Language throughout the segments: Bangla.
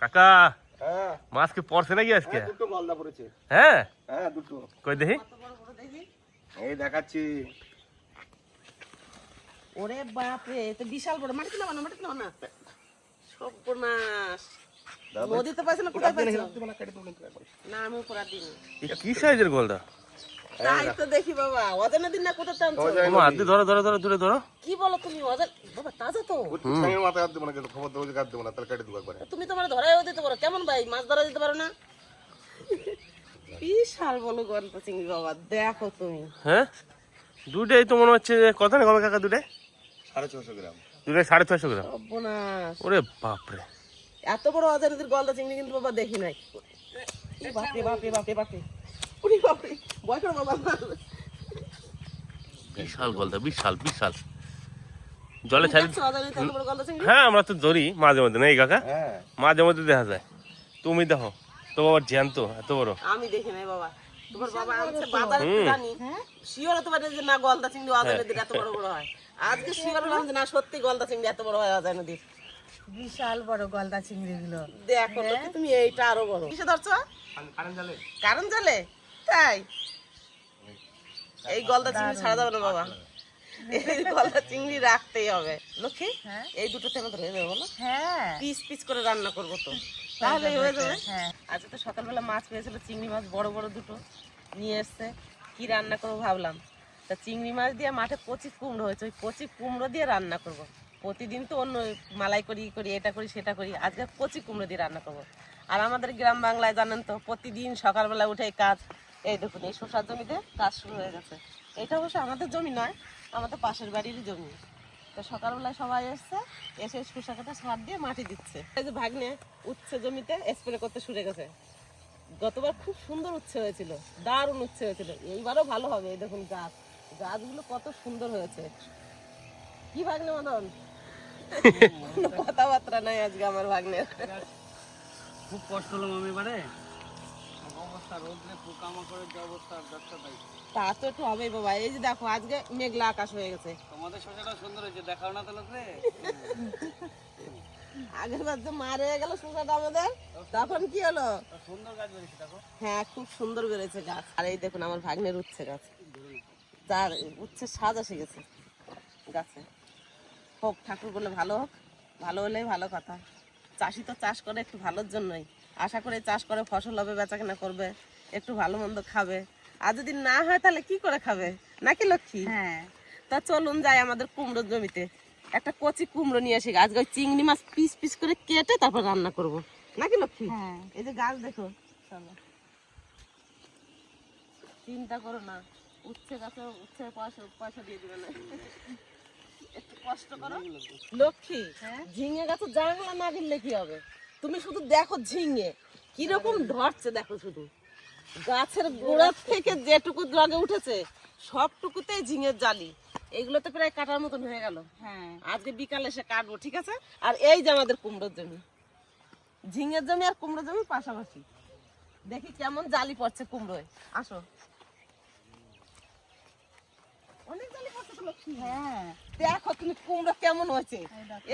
কাকা হ্যাঁ মাছ কি পড়ছে নাকি আজকে? দুটো গলদা পড়েছে। হ্যাঁ হ্যাঁ দুটো। কই দেখি। এই দেখাচ্ছি। ওরে বাপ রে, তো বিশাল বড়। মাটিতে নাও না, মাটিতে নাও না। সর্বনাশ। নদীতে পাইছো না কোথায় পাইছো? না আমি উপর আর দিইনি। এটা কি সাইজের গলদা? তাই তো দেখি বাবা, অজানা দিন না কোথায় টানছো? ও আদি ধরো ধরো ধরো দূরে ধরো। কি বলো তুমি? বাবা তাজা তো। ঠ্যাঙের মাথায় হাত দেবো না, কিন্তু খবর দেবো যে হাত দেবো না, তাহলে কেটে দেবো একবারে। তুমি তোমার ধরাইও দিতে পারো। কেমন ভাই, মাছ ধরা দিতে পারো না? বিশাল বড় গলদা চিংড়ি বাবা, দেখো তুমি। হ্যাঁ দুটাই তো মনে হচ্ছে যে কত না কবে কাকা দুটাই? 650 গ্রাম। দুটাই 650 গ্রাম। সর্বনাশ। ওরে বাপরে, এত বড় অজানাদের গলদা চিংড়ি কিন্তু বাবা দেখি নাই। বাপরে বাপরে বাপরে বাপরে, ওরে বাপরে, ভয় করো বাবা। বিশাল গলদা, বিশাল বিশাল। জলে ছাড়ি। দেখছো অজানাদের এত বড় গলদা চিংড়ি? হ্যাঁ আমরা তো ধরি মাঝে মধ্যে, নাকি কাকা? হ্যাঁ মাঝে মধ্যে দেখা যায়। তুমি দেখো তো বাবা, জ্যান্ত এত বড়। আমি দেখি নাই বাবা। তোমার বাবা আনছে বাজারে তো জানি, শিওর হতে পারে যে না গলদা চিংড়ি অজানাদের এত বড় বড় হয়। আজকে শিওর হলাম যে না সত্যি গলদা চিংড়ি এত বড় হয় অজানাদের। বিশাল বড় গলদা চিংড়ি গুলো। দেখো তো তুমি, এইটা আরো বড়। কিসে ধরছো? কারণ জালে। তাই এই গলদা চিংড়ি ছাড়া যাবে না বাবা, এই গলদা চিংড়ি রাখতেই হবে। লক্ষ্মী, হ্যাঁ। এই দুটোতে আমরা ধরে দেবো বলো, হ্যাঁ পিস পিস করে রান্না করবো তো, তাহলে হয়ে যাবে। হ্যাঁ। আজকে তো সকালবেলা মাছ পেয়েছিল, চিংড়ি মাছ বড় বড় দুটো নিয়ে এসছে। কি রান্না করবো ভাবলাম, তা চিংড়ি মাছ দিয়ে মাঠে কচি কুমড়ো হয়েছে, ওই কচি কুমড়ো দিয়ে রান্না করব। প্রতিদিন তো অন্য মালাই করি করি এটা করি সেটা করি, আজকে কচি কুমড়ো দিয়ে রান্না করব। আর আমাদের গ্রাম বাংলায় জানেন তো প্রতিদিন সকালবেলা উঠে কাজ। এই দেখুন এই শসার জমিতে কাজ শুরু হয়ে গেছে। এটা অবশ্য আমাদের জমি নয়, আমাদের পাশের বাড়িরই জমি। তো সকালবেলায় সবাই এসছে, এসে শসা কাটা সার দিয়ে মাটি দিচ্ছে। এই যে ভাগ্নে উচ্ছে জমিতে স্প্রে করতে শুরু গেছে। গতবার খুব সুন্দর উচ্ছে হয়েছিল, দারুণ উচ্ছে হয়েছিল। এইবারও ভালো হবে। এই দেখুন গাছ, গাছগুলো কত সুন্দর হয়েছে। কি ভাগ্নে মদন? কোনো কথাবার্তা নাই আজকে আমার ভাগ্নের। খুব কষ্ট হলো মামি এবারে, অবস্থা রোদ্রে পোকামাকড়ের যে অবস্থা ব্যবসা তাই। তা তো একটু হবেই বাবা। এই যে দেখো আজকে মেঘলা আকাশ হয়ে গেছে। তোমাদের শসাটা সুন্দর হয়েছে, দেখাও না তো লোকরে। আগের বার যে মারে গেল শসাটা আমাদের, তখন কি হলো? সুন্দর গাছ বেরিয়েছে দেখো। হ্যাঁ খুব সুন্দর বেড়েছে গাছ। আর এই দেখুন আমার ভাগ্নের উচ্ছে গাছ, তার উচ্ছে সাজ এসে গেছে গাছে। হোক, ঠাকুর বলে ভালো হোক, ভালো হলেই ভালো কথা। চাষি তো চাষ করে একটু ভালোর জন্যই, আশা করে চাষ করে ফসল হবে, বেচা কেনা করবে, একটু ভালো মন্দ খাবে। আর যদি না হয় তাহলে কি করে খাবে, নাকি লক্ষ্মী? হ্যাঁ তা চলুন যাই আমাদের কুমড়োর জমিতে, একটা কচি কুমড়ো নিয়ে আসি। আজকে ওই চিংড়ি মাছ পিস পিস করে কেটে তারপর রান্না করব, নাকি লক্ষ্মী? হ্যাঁ। এই যে গাছ দেখো, চলো। চিন্তা করো না, উচ্ছে গাছে উচ্ছে পয়সা দিয়ে দিবে না, একটু কষ্ট করো লক্ষ্মী। ঝিঙে গাছে জাংলা না দিলে কি হবে? তুমি শুধু দেখো ঝিঙে কিরকম ধরছে, দেখো শুধু গাছের গোড়া থেকে যেটুকু আগে উঠেছে সবটুকুতেই ঝিঙের জালি। এইগুলোতে প্রায় কাটার মতন হয়ে গেল। হ্যাঁ আজকে বিকালে এসে কাটবো, ঠিক আছে? আর এই যে আমাদের কুমড়োর জমি, ঝিঙের জমি আর কুমড়োর জমি পাশাপাশি। দেখি কেমন জালি পড়ছে কুমড়োয়। আসো, অনেক জালি পড়ছে তো লক্ষ্মী। হ্যাঁ দেখো তুমি কুমড়ো কেমন হয়েছে।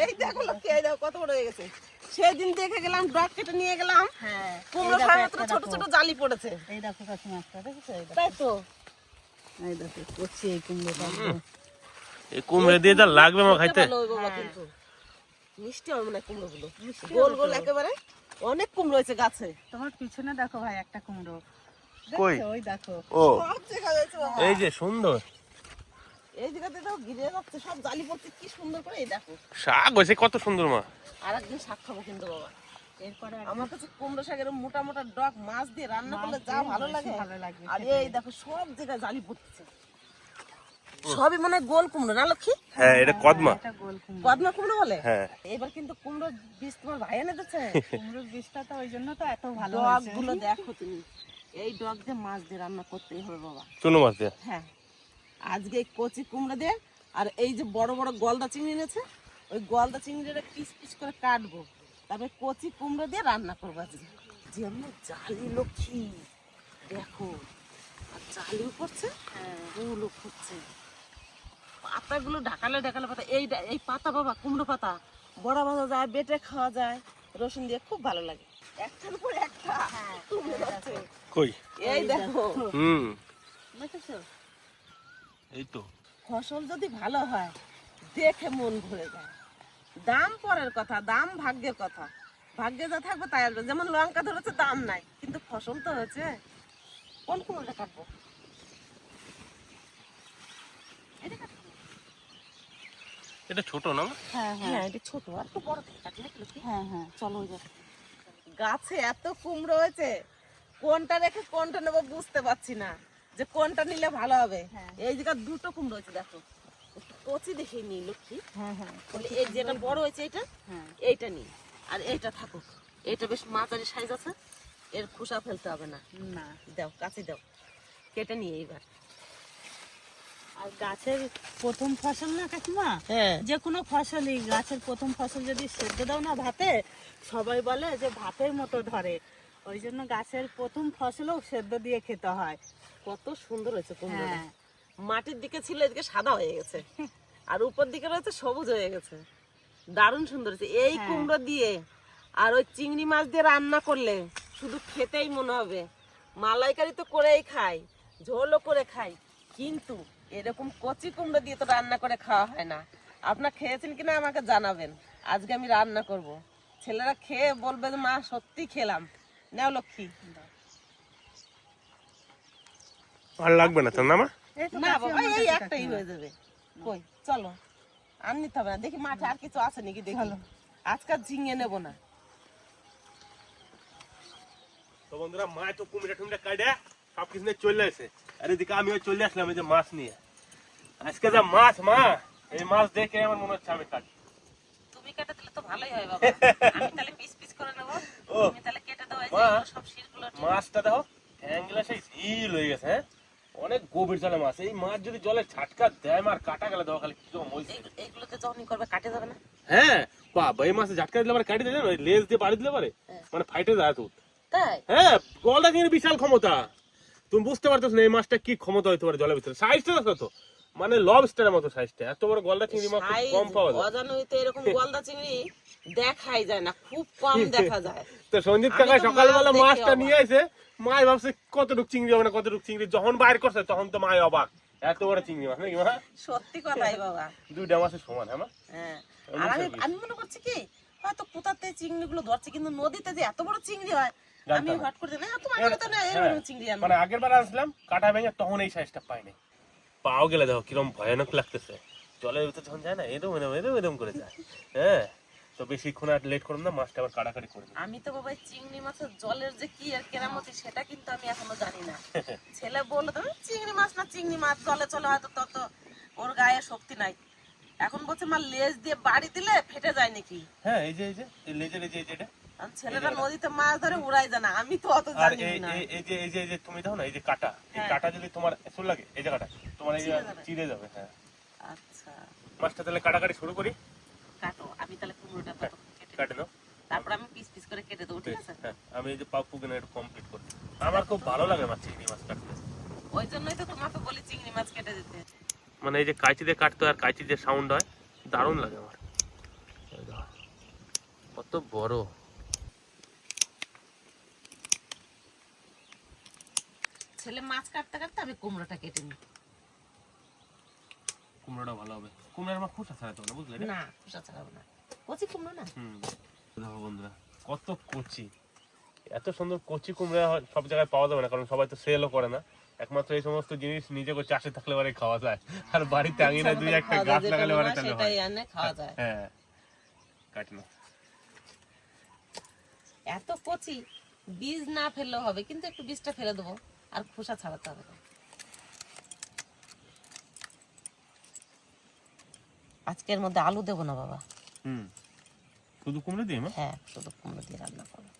এই দেখো লক্ষ্মী, এই দেখো কত বড় হয়ে গেছে। সেদিন দেখে গেলাম, ডগ কেটে নিয়ে গেলাম, হ্যাঁ। কুমড়ো এই দেখো, সব একটা ছোট দেখো। ছোট জালি পড়েছে। এই দেখো কাকিমা, একটা দেখেছো? এই দেখো, তাই তো, এই দেখো করছি এই কুমড়োটা। এই কুমড়ে দিয়ে যা লাগবে আমার খাইতে। ভালো হবে বাবা, কিন্তু মিষ্টি হবে না কুমড়ো গুলো, গোল গোল একেবারে। অনেক কুমড়ো হয়েছে গাছে। তোমার পিছনে দেখো ভাই একটা কুমড়ো। কই? দেখছো? ওই দেখো। ও সব জায়গায় হয়েছে বাবা। এই যে সুন্দর এই জায়গাতে তো ঘিরে যাচ্ছে, সব জালি পড়ছে কি সুন্দর করে। এই দেখো শাক হয়েছে কত সুন্দর মা। আর একদিন শাক খাবো কিন্তু বাবা। এরপরে আমার কাছে কুমড়ো শাকের মোটা মোটা ডগ মাছ দিয়ে রান্না করলে যা ভালো লাগে। ভালো লাগবে। আর এই দেখো সব জায়গায় জালি পড়ছে, সবই মনে হয় গোল কুমড়ো, না লক্ষ্মী? হ্যাঁ এটা কদমা। এটা গোল কুমড়ো। কদমা কুমড়ো বলে। হ্যাঁ এবার কিন্তু কুমড়োর বীজ তোমার ভাই এনে দিচ্ছে। কুমড়োর বীজটা তো ওই জন্য তো এত ভালো ডগ হয়েছে। গুলো দেখো তুমি, এই ডগ দিয়ে মাছ দিয়ে রান্না করতেই হবে বাবা। চুনো মাছ দিয়ে। হ্যাঁ, আজকে এই কচি কুমড়ো দিয়ে আর এই যে বড় বড় গলদা চিংড়ি এনেছে, ওই গলদা চিংড়িটা পিস পিস করে কাটবো, তারপরে কচি কুমড়ো দিয়ে রান্না করবো আজকে। যেমন জালি লক্ষ্মী, দেখো আর জালিও পড়ছে, ফুলও ফুটছে। পাতাগুলো ঢাকালে ঢাকালে পাতা, এই পাতা বাবা কুমড়ো পাতা বড়া ভাজা যায়, বেটে খাওয়া যায়, রসুন দিয়ে খুব ভালো লাগে। একটার পর একটা কুমড়ো হচ্ছে। কই? এই দেখো, হুম, দেখেছো? এই তো। ফসল যদি ভালো হয় দেখে মন ভরে যায়। দাম পরের কথা, দাম ভাগ্যের কথা। ভাগ্যে যা থাকবে তাই আসবে। যেমন লঙ্কা ধরেছে দাম নাই, কিন্তু ফসল তো হয়েছে। কোন কুমড়োটা কাটবো? এটা কাটবো? এটা ছোট না মা? হ্যাঁ হ্যাঁ, এটা ছোট। আর একটু বড় থেকে কাটলে কি লক্ষ্মী? হ্যাঁ হ্যাঁ চলো ওই যে গাছে এত কুমড়ো হয়েছে, কোনটা রেখে কোনটা নেবো বুঝতে পারছি না, যে কোনটা নিলে ভালো হবে। হ্যাঁ। এই জায়গা দুটো কুমড়ো হয়েছে, দেখো একটু কচি দেখে নি লক্ষ্মী। হ্যাঁ হ্যাঁ বলে এই যেটা বড় হয়েছে এটা, হ্যাঁ এইটা নি, আর এইটা থাকুক। এটা বেশ মাঝারি সাইজ আছে, এর খোসা ফেলতে হবে না। না। দাও কাছে দাও, কেটে নিয়ে এইবার। আর গাছের প্রথম ফসল না কাকিমা, হ্যাঁ, যে কোনো ফসলই গাছের প্রথম ফসল যদি সেদ্ধ দাও না ভাতে, সবাই বলে যে ভাতের মতো ধরে। ওই জন্য গাছের প্রথম ফসলও সেদ্ধ দিয়ে খেতে হয়। কত সুন্দর হয়েছে কুমড়োটা। হ্যাঁ মাটির দিকে ছিল, এদিকে সাদা হয়ে গেছে, আর উপর দিকে রয়েছে সবুজ হয়ে গেছে। দারুণ সুন্দর হয়েছে। এই হ্যাঁ। কুমড়ো দিয়ে আর ওই চিংড়ি মাছ দিয়ে রান্না করলে শুধু খেতেই মনে হবে। মালাইকারি তো করেই খাই, ঝোলও করে খাই, কিন্তু এরকম কচি কুমড়ো দিয়ে তো রান্না করে খাওয়া হয় না। আপনার খেয়েছেন কিনা আমাকে জানাবেন। আজকে আমি রান্না করব, ছেলেরা খেয়ে বলবে যে মা সত্যি খেলাম। নাও লক্ষ্মী। আর লাগবে না তো না মা? এই তো না কাছে বাবা, আমার এই কাছে একটাই কাকিমা। হয়ে যাবে। কই চলো, আর নিতে হবে না। দেখি মাঠে আর কিছু আছে নাকি দেখি। চলো। আজকাল ঝিঙে নেব না। তো বন্ধুরা, মা তো কুমিরা টুমিরা কাটে সবকিছু নিয়ে চলে আসে, আর এদিকে আমিও চলে আসলাম এই যে মাছ নিয়ে। আজকে যা মাছ মা, এই মাছ দেখে আমার মনে হচ্ছে আমি কাটি। তুমি কেটে দিলে তো ভালোই হয় বাবা। আমি তাহলে পিস পিস করে নেব, ও, তুমি তাহলে কেটে দাও। এই যে মা, এগুলো সব শিরগুলো মাছটা দেখো হ্যাংগুলা সেই ঝিল হয়ে গেছে। হ্যাঁ, অনেক গভীর জলে মাছ। এই মাছ যদি জলে ছাটকা দেয় মার কাটা গেলে দেওয়া খালি কি মজছে। এইগুলোতে যখনই করবে কাটে যাবে না। হ্যাঁ বাবা, এই মাছে ঝাটকা দিলে পারে কাটি দিলে ওই লেজ দিয়ে বাড়ি দিলে পারে হ্যাঁ। মানে ফাইটে যায় তো। তাই হ্যাঁ, গলদা চিংড়ির বিশাল ক্ষমতা। তুমি বুঝতে পারতেছ না এই মাছটা কি ক্ষমতা হইতে পারে জলের ভিতরে। সাইজটা দেখো তো, মানে লবস্টারের মতো সাইজটা। এত বড় গলদা চিংড়ি মাছ খুব সাইজ কম পাওয়া যায়। অজানুই তো এরকম গলদা চিংড়ি দেখাই যায় না, খুব কম দেখা যায়। তো সঞ্জিত আমি কাকা তো সকালবেলা মাছ দেখে মাছটা অবাক। নিয়ে এসে মায় ভাবছে কতটুক চিংড়ি হবে না কতটুক চিংড়ি, যখন বাইর করছে তখন তো মায় অবাক, এত বড় চিংড়ি মাছ নাকি মা? সত্যি কথাই বাবা। দুইটা মাছের সমান। হ্যাঁ মা? হ্যাঁ, আর আমি মনে করছি কি হয়তো কোথাতে চিংড়ি গুলো ধরছে, কিন্তু নদীতে যে এত বড় চিংড়ি হয় আমি জানতাম না। হট করে না, তোমার তো না হ্যাঁ, এরকম চিংড়ি আনবো। মানে আগের বার আসলাম কাটা ভেঙে তখন এই সাইজটা পাইনি। পাও গেলে দেখো কিরম ভয়ানক লাগতেছে। জলের ভিতরে যখন যায় না এরম এরম এরম এরম করে যায়। হ্যাঁ, তো বেশিক্ষণ আর লেট করুন না, মাছটা আবার কাটাকাটি করে দিই। আমি তো বাবা এই চিংড়ি মাছের জলের যে কি আর কেরামতি সেটা কিন্তু আমি এখনো জানি না। ছেলে বললো তো চিংড়ি মাছ না চিংড়ি মাছ জলে চলে হয়তো তত ওর গায়ে শক্তি নাই। এখন বলছে মা লেজ দিয়ে বাড়ি দিলে ফেটে যায় নাকি। হ্যাঁ, এই যে এই লেজের এই যে এটা, আর ছেলেরা নদীতে মাছ ধরে উড়াই জানা, আমি তো অত আর জানি এই না। এই যে তুমি দেখো না এই যে কাটা, এই হ্যাঁ। কাটা যদি তোমার এসর লাগে এই জায়গাটা তোমার এই যে ছিঁড়ে যাবে। চিড়ে যাবে। হ্যাঁ, আচ্ছা মাছটা তাহলে কাটাকাটি শুরু করি। কাটো, আমি তাহলে কুমড়োটা ততক্ষণ কেটে কাটে নিই। নাও। তারপর আমি পিস পিস করে কেটে দেবো, ঠিক আছে? হ্যাঁ, আমি এই যে পাপ্পু কিনে একটু কমপ্লিট করি। আমার খুব ভালো লাগে মাছ, চিংড়ি মাছ কাটতে। ওই জন্যই তো তোমাকে বলি চিংড়ি মাছ কেটে দিতে। মানে এই যে কাঁচি দিয়ে কাটতে হয় আর কাঁচি দিয়ে সাউন্ড হয়, দারুণ লাগে আমার। এই দেখো, কত বড়। ছেলে মাছ কাটতে কাটতে আমি কুমড়োটা কেটে নিই। কুমড়োটা ভালো হবে। কুমড়োর আমার খোসা ছাড়াতে হবে না, বুঝলে? না খোসা ছাড়াবো না, কচি কুমড়ো না। দেখো বন্ধুরা কত কচি, এত সুন্দর কচি কুমড়া সব জায়গায় পাওয়া যাবে না, কারণ সবাই তো সেলও করে না। একমাত্র এই সমস্ত জিনিস নিজে করে চাষে থাকলে পরে খাওয়া যায়, আর বাড়িতে আঙিনা দুই একটা খাওয়া গাছ যায়, লাগালে যেটা পরে মনে হয় তাহলে হয়। সেটাই এনে খাওয়া যায়। হ্যাঁ, কাটি না। এত কচি বীজ না ফেললেও হবে, কিন্তু একটু বীজটা ফেলে দেবো, আর খোসা ছাড়াতে হবে না। আজকের মধ্যে আলু দেবো না বাবা। শুধু কুমড়ো দিয়ে মা? হ্যাঁ, শুধু কুমড়ো দিয়ে রান্না করবো।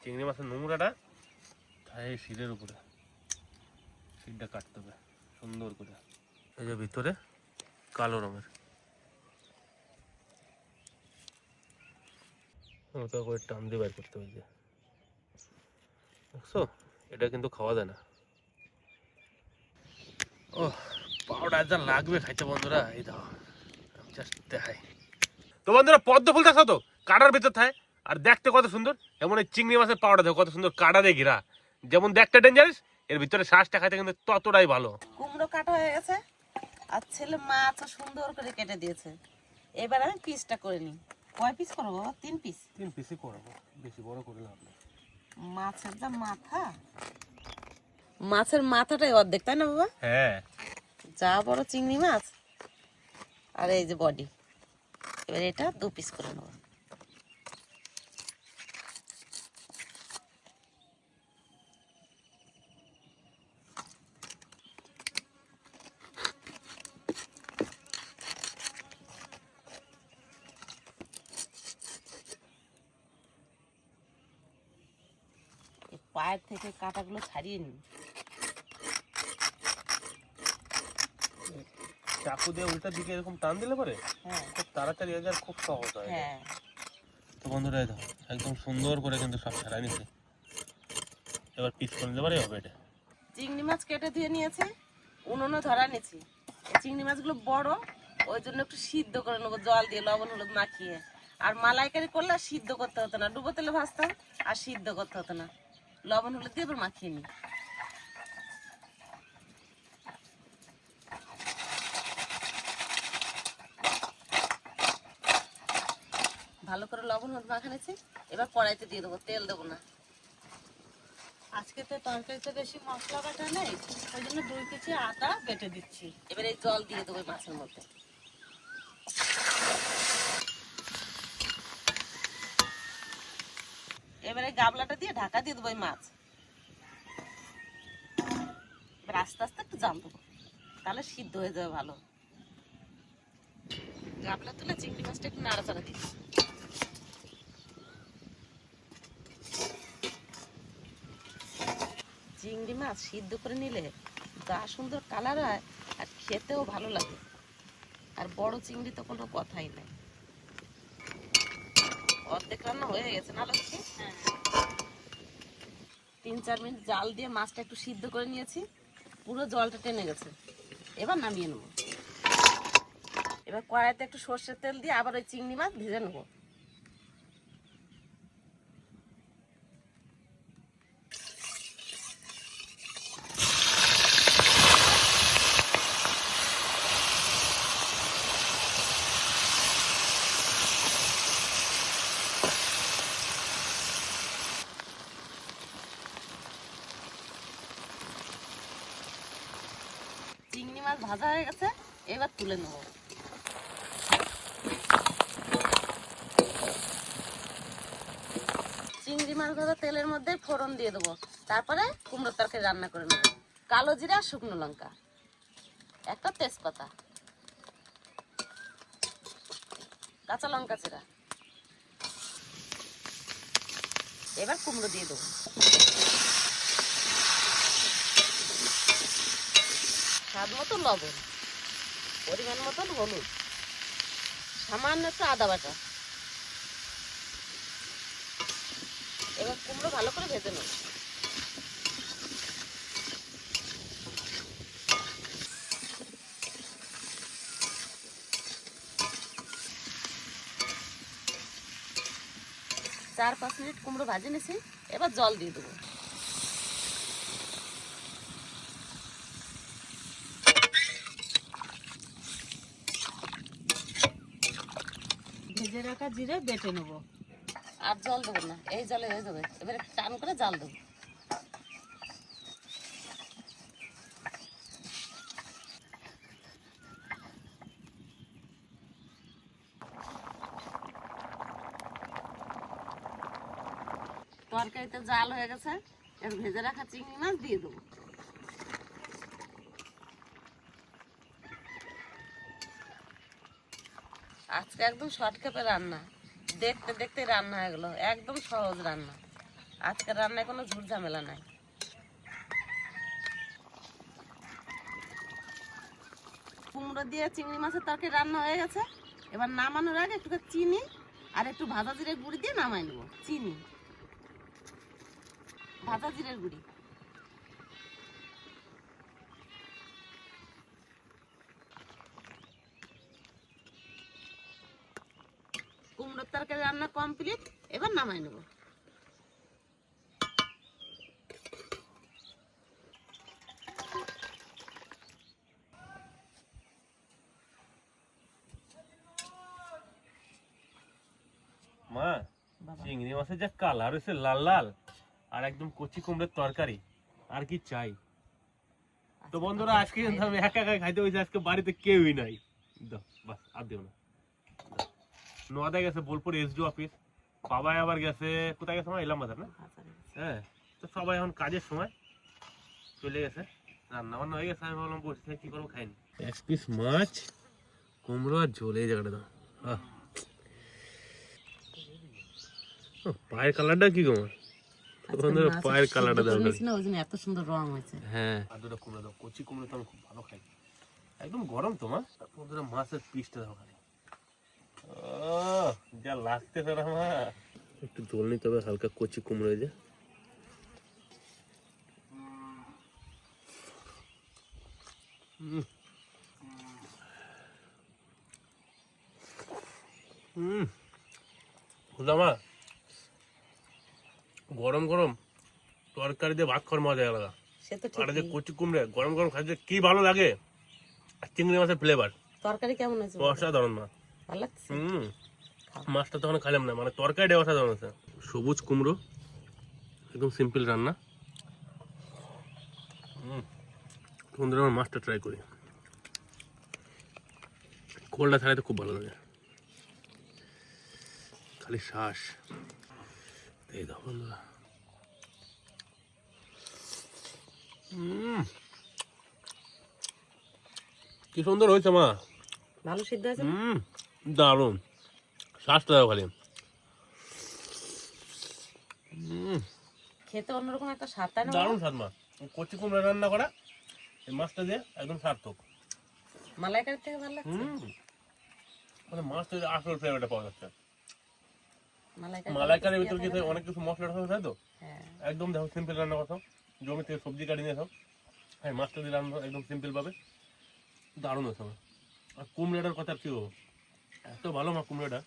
চিংড়ি মাছের নোংরাটা তাই শিরের উপরে, শিরটা কাটতে হবে সুন্দর করে। এই যে ভিতরে কালো রঙের। ওটা করে টান দিয়ে বের করতে হয়েছে, দেখছো? এটা কিন্তু খাওয়া যায় না। ও পাউডার যা লাগবে খাইতে বন্ধুরা, এই দাও আমি জাস্ট দেখাই। তো বন্ধুরা পদ্ম ফুল দেখছো তো কাটার ভিতর থাকে, আর দেখতে কত সুন্দর। যেমন এই চিংড়ি মাছের পাউডার দেখো কত সুন্দর কাটা দিয়ে ঘেরা, যেমন দেখতে ডেঞ্জারাস, এর ভিতরে শ্বাসটা খাইতে কিন্তু ততটাই ভালো। কুমড়ো কাটা হয়ে গেছে, আর ছেলে মাছ সুন্দর করে কেটে দিয়েছে। এবার আমি পিসটা করে নিই। কয় পিস করবো বাবা? 3 পিস। 3 পিসই করবো, বেশি বড় করে লাভ নেই। মাছের যা মাথা, মাছের মাথাটাই অর্ধেক, তাই না বাবা? হ্যাঁ যা বড় চিংড়ি মাছ, আর এই যে বডি। এবার এটা 2 পিস করে নেবো। পায়ের থেকে কাঁটাগুলো ছাড়িয়ে নিই। চাকু দিয়ে উল্টা দিকে এরকম টান দিলে পরে হ্যাঁ খুব তাড়াতাড়ি হয়ে যায়, খুব সহজ হয়। হ্যাঁ। তো বন্ধুরা এই দাও একদম সুন্দর করে কিন্তু সব ছাড়াই নিছে, এবার পিস করে নিতে পারে হবে। এটা চিংড়ি মাছ কেটে দিয়ে নিয়েছে, উনুনে ধরা নিয়েছি। এই চিংড়ি মাছগুলো বড়, ওই জন্য একটু সিদ্ধ করে নেবো জল দিয়ে, লবণ হলুদ মাখিয়ে। আর মালাইকারি করলে সিদ্ধ করতে হতো না, ডুবো তেলে ভাজতাম আর সিদ্ধ করতে হতো না, লবণ হলুদ দিয়ে এবার মাখিয়ে নিই। ভালো করে লবণ হলুদ মাখা নিয়েছি, এবার কড়াইতে দিয়ে দেবো, তেল দেবো না। আজকে তো তরকারিতে বেশি মশলা বাটা নেই, ওই জন্য 2 কেজি আদা বেটে দিচ্ছি। এবার এই জল দিয়ে দেবো এই মাছের মধ্যে। এবারে গামলাটা দিয়ে ঢাকা দিয়ে দেবো এই মাছ। এবার আস্তে আস্তে একটু জাল দেবো, তাহলে সিদ্ধ হয়ে যাবে ভালো। গামলা তুলে চিংড়ি মাছটা একটু নাড়াচাড়া দিই। চিংড়ি মাছ সিদ্ধ করে নিলে যা সুন্দর কালার হয়, আর খেতেও ভালো লাগে। আর বড় চিংড়ি তো কোনো কথাই নাই। অর্ধেক রান্না হয়ে গেছে না লক্ষ্মী? 3-4 মিনিট জাল দিয়ে মাছটা একটু সিদ্ধ করে নিয়েছি, পুরো জলটা টেনে গেছে। এবার নামিয়ে নেবো। এবার কড়াইতে একটু সর্ষের তেল দিয়ে আবার ওই চিংড়ি মাছ ভেজে নেবো। চিংড়ি মাছ ভাজা হয়ে গেছে, এবার তুলে নেব। চিংড়ি মাছ ভাজা তেলের মধ্যে ফোড়ন দিয়ে দেবো, তারপরে কুমড়োর তরকারি রান্না করে নেব। কালো জিরা, শুকনো লঙ্কা, একটা তেজপাতা, কাঁচা লঙ্কা চিরা। এবার কুমড়ো দিয়ে দেবো। স্বাদ মতো লবণ, পরিমাণ মতন হলুদ, সামান্য একটু আদা বাটা। এবার কুমড়ো ভালো করে ভেজে নেব। চার 5 মিনিট কুমড়ো ভাজে নিয়েছি, এবার জল দিয়ে দেবো। ভেজে রাখা জিরে বেটে নেব। আর জল দেবো না, এই জলে হয়ে যাবে। এবারে টান করে জাল দেবো। তরকারিতে জাল হয়ে গেছে, এর ভেজে রাখা চিংড়ি মাছ দিয়ে দেবো। আজকে একদম শর্টকাটে রান্না, দেখতে দেখতে রান্না হয়ে গেল, একদম সহজ রান্না। আজকের রান্নায় কোনো ঝুট ঝামেলা নাই। কুমড়ো দিয়ে চিংড়ি মাছের তরকারি রান্না হয়ে গেছে। এবার নামানোর আগে একটু চিনি আর একটু ভাজা জিরের গুঁড়ি দিয়ে নামাই নেবো, চিনি, ভাজা জিরের গুঁড়ি। কুমড়োর তরকারি রান্না কমপ্লিট, এবার নামাই নেবো। মা, বাবা, চিংড়ি মাছের যা কালার হয়েছে লাল লাল, আর একদম কচি কুমড়োর তরকারি, আর কি চাই। তো বন্ধুরা আজকে কিন্তু আমি একা একা খাইতে হয়েছে, আজকে বাড়িতে কেউই নাই। দাও বাস, আর দেও না। নোয়াদা গেছে বোলপুর এসডি অফিস, বাবা আবার গেছে কোথায় গেছে আমার ইলাম বাজার না। হ্যাঁ, তো সবাই এখন কাজের সময় চলে গেছে, রান্না বান্না হয়ে গেছে। আমি ভাবলাম বসে থেকে কি করবো, খাইনি। এক পিস মাছ, কুমড়ো আর ঝোলে এই জায়গাটা দাও। পায়ের কালারটা কি তোমার? পায়ের কালারটা দাও, এত সুন্দর রং হয়েছে। হ্যাঁ, আর দুটো কুমড়ো দাও, কচি কুমড়ো তো আমি খুব ভালো খাই, একদম গরম তোমার। তারপর দুটো মাছের পিসটা দাও খালি। যা লাগতেছে না মা, একটু জল নিতে হবে, হালকা কচি কুমড়ো যে। মা, গরম গরম তরকারি দিয়ে ভাত খাওয়ার মজা আলাদা। সে তো আর যে ঠিক। কচি কুমড়ে গরম গরম খাইতে কি ভালো লাগে। চিংড়ি মাছের ফ্লেভার তরকারি কেমন আছে? অসাধারণ মা। ভালো লাগছে। মাছটা তখন খাইলাম না, মানে তরকারিটা অসাধারণ আছে। সবুজ কুমড়ো, একদম সিম্পল রান্না। বন্ধুরা আমার মাছটা ট্রাই করি, খোলটা ছাড়াইতে খুব ভালো লাগে, খালি শ্বাস। এই দাও বন্ধুরা, কি সুন্দর হয়েছে মা, ভালো সিদ্ধ হয়েছে। দারুণ। শ্বাসটা দাও খালি, খেতে অন্যরকম একটা স্বাদ, তাই না? দারুণ স্বাদ মা। কচি কুমড়া রান্না করা এই মাছটা দিয়ে একদম সার্থক। মালাইকারি থেকে ভালো লাগছে। মানে মাছটা দিয়ে আসল ফ্লেভারটা পাওয়া যাচ্ছে। মালাইকারি মালাইকারির ভিতর কি অনেক কিছু মশলা ঢোকা তাই তো, হ্যাঁ। একদম দেখো সিম্পল রান্না করছো, জমি থেকে সবজি কাটি নিয়ে খাও, হ্যাঁ মাছটা দিয়ে রান্না একদম সিম্পল পাবে, দারুণ হয়েছে আমার। আর কুমড়াটার কথা আর কি বলবো, এত ভালো মা কুমড়াটা,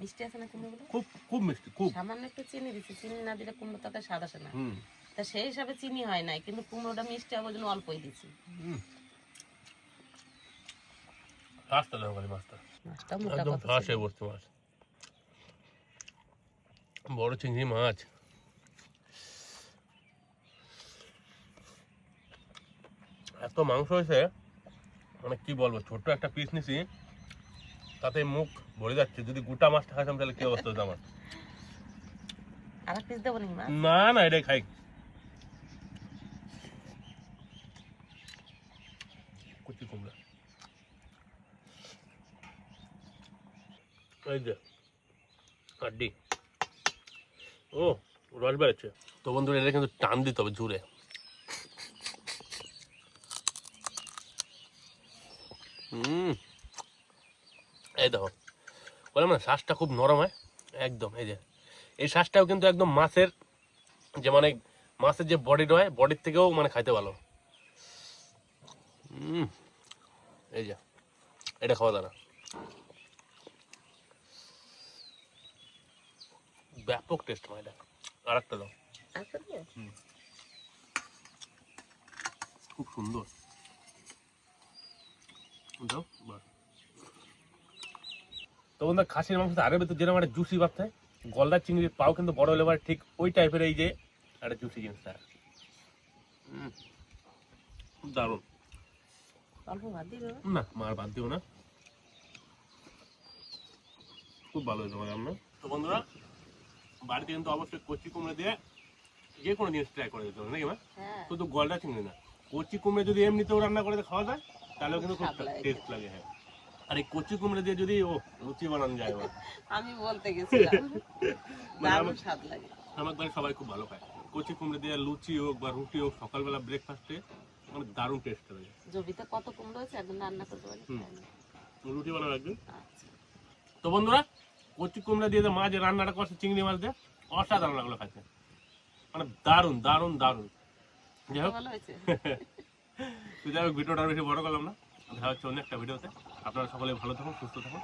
মিষ্টি আছে না কুমড়োগুলো? খুব খুব মিষ্টি, খুব। সামান্য একটু চিনি দিচ্ছি, চিনি না দিলে কুমড়ো তরকারি স্বাদ আসে না। হুম, তা সেই হিসাবে চিনি হয় নাই, কিন্তু কুমড়োটা মিষ্টি হবে জন্য অল্পই দিচ্ছি। শ্বাসটা দেখো খালি মাছটা, মাছটা মোটা একদম কত শ্বাস ছিল। হয়ে বসছে মাছ, বড় চিংড়ি মাছ। এত মাংস হয়েছে, মানে কি বলবো, ছোট্ট একটা পিস নিছি তাতে মুখ ভরে যাচ্ছে। যদি গোটা মাছটা খাইতাম তাহলে কি অবস্থা হতো আমার। আর এক পিস দেবো নাকি মাছ? না না, এটাই খাই। কচি কুমড়া, এই যে হাড্ডি, ও রস বেরোচ্ছে। তো বন্ধুরা এটা কিন্তু টান দিতে হবে জুড়ে। এই দেখো, বললাম না শ্বাসটা খুব নরম হয় একদম। এই যে এই শ্বাসটাও কিন্তু একদম মাছের যে, মানে মাছের যে বডি রয়, বডির থেকেও মানে খাইতে ভালো। এই যে এটা খাওয়া দাও না, ব্যাপক টেস্ট মা। এটা আর একটা দাও, আরেকটা দেবো? খুব সুন্দর দাও বাস। তো বন্ধু খাসির মাংস আরে তো যেরকম একটা জুসি ভাব থাকে, গলদা চিংড়ির পাও কিন্তু বড় হলে পরে ঠিক ওই টাইপের এই যে একটা জুসি জিনিসটা। দারুণ। অল্প ভাত দিবে? না মার বাদ দিও না, খুব ভালো হয়েছে আমার রান্না। তো বন্ধুরা বাড়িতে কিন্তু অবশ্যই কচি কুমড়ে দিয়ে যে কোনো জিনিস ট্রাই করে দিতে হবে নাকি মা? হ্যাঁ। শুধু গলদা চিংড়ি না, কচি কুমড়ে যদি এমনিতেও রান্না করে খাওয়া যায় তাহলেও কিন্তু খুব স্বাদ লাগে। টেস্ট লাগে। হ্যাঁ, আর এই কচি কুমড়ে দিয়ে যদি ও লুচি বানানো যায় এবার, আমি বলতে গেছিলাম মানে দারুণ স্বাদ লাগে। আমার বাড়ি সবাই খুব ভালো খায় কচি কুমড়ে দিয়ে, লুচি হোক বা রুটি হোক, সকালবেলা ব্রেকফাস্টে মানে দারুণ টেস্ট লাগে। জমিতে কত কুমড়ো হয়েছে, একদিন রান্না করতে পারি। রুটি বানানো একদিন। আচ্ছা। তো বন্ধুরা কচি কুমড়া দিয়ে যে মাছ রান্নাটা করছে চিংড়ি মাছ দিয়ে অসাধারণ লাগলো খাইতে, মানে দারুণ দারুণ দারুণ। যাই হোক ভালো হয়েছে। তো যাই হোক ভিডিওটা আর বেশি বড় করলাম না, দেখা হচ্ছে অন্য একটা ভিডিওতে। আপনারা সকলে ভালো থাকুন, সুস্থ থাকুন।